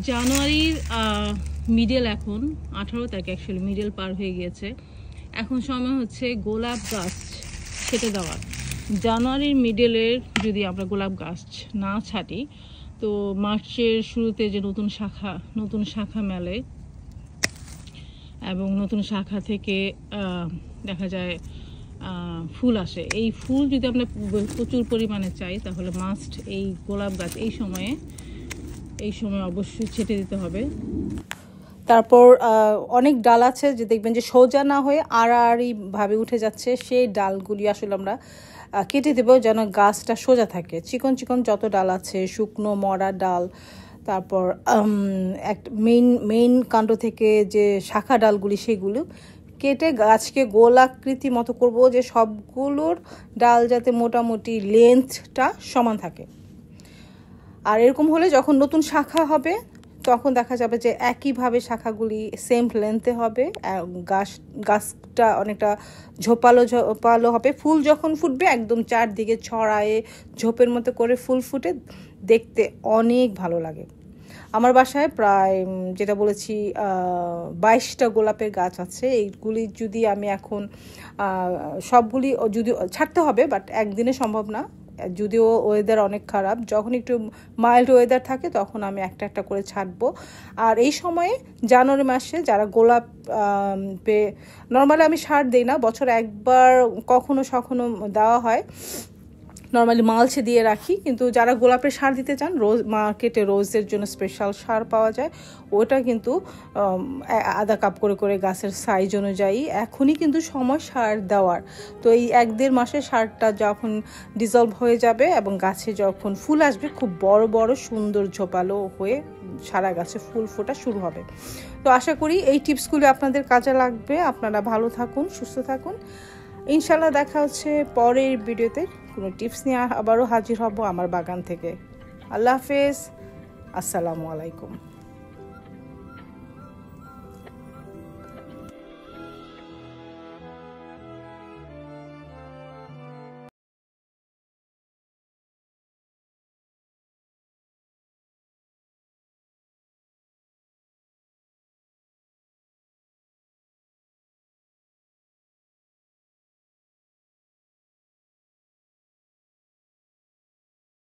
জানুয়ারির মিডল, এখন 18 তারিখ, অ্যাকচুয়ালি মিডল পার হয়ে গিয়েছে। এখন সময় হচ্ছে গোলাপ গাছ ছেটে দেওয়ার। জানুয়ারির মিডলের যদি আমরা গোলাপ গাছ না ছাটি, তো মার্চের শুরুতে যে নতুন শাখা মেলে এবং নতুন শাখা থেকে দেখা যায় ফুল আসে। এই ফুল যদি আমরা প্রচুর পরিমাণে চাই, তাহলে মাস্ট এই গোলাপ গাছ এই সময় অবশ্যই ছেটে দিতে হবে। তারপর অনেক ডাল আছে যে দেখবেন যে সোজা না হয়ে আড়াআড়ি ভাবে উঠে যাচ্ছে, সেই ডালগুলি আসলে আমরা কেটে দেবো যেন গাছটা সোজা থাকে। চিকন চিকন যত ডাল আছে, শুকনো মরা ডাল, তারপর মেইন কাণ্ড থেকে যে শাখা ডালগুলি সেগুলো কেটে গাছকে গোলাকৃতি মতো করব, যে সবগুলোর ডাল যাতে মোটামুটি লেন্থটা সমান থাকে। আর এরকম হলে যখন নতুন শাখা হবে তখন দেখা যাবে যে একইভাবে শাখাগুলি সেম লেন্থে হবে, গাছটা অনেকটা ঝোপালো হবে। ফুল যখন ফুটবে একদম চারদিকে ছড়ায়ে ঝোপের মতো করে ফুল ফুটে দেখতে অনেক ভালো লাগে। আমার বাসায় প্রায় যেটা বলেছি 22টা গোলাপের গাছ আছে। এইগুলি যদি আমি এখন সবগুলি যদি ছাড়তে হবে, বাট একদিনে সম্ভব না, যদিও ওয়েদার অনেক খারাপ। যখন একটু মাইল্ড ওয়েদার থাকে তখন আমি একটা একটা করে ছাড়বো। আর এই সময়ে জানুয়ারি মাসে যারা গোলাপ নর্মালি আমি সার দিই না, বছর একবার কখনো দেওয়া হয়, নর্মালি মালচে দিয়ে রাখি। কিন্তু যারা গোলাপের সার দিতে চান, মার্কেটে রোজের জন্য স্পেশাল সার পাওয়া যায়, ওটা কিন্তু আধা কাপ করে গাছের সাইজ অনুযায়ী। এখনই কিন্তু সময় সার দেওয়ার। তো এই 1-1.5 মাসে সারটা যখন ডিজলভ হয়ে যাবে এবং গাছে যখন ফুল আসবে, খুব বড় বড় সুন্দর ঝোপালো হয়ে সারা গাছে ফুল ফোটা শুরু হবে। তো আশা করি এই টিপসগুলি আপনাদের কাজে লাগবে। আপনারা ভালো থাকুন, সুস্থ থাকুন। ইনশাল্লাহ দেখা হচ্ছে পরের ভিডিওতে। কোনো টিপস নিয়ে আবারও হাজির হব আমার বাগান থেকে। আল্লাহ হাফেজ, আসসালামু আলাইকুম।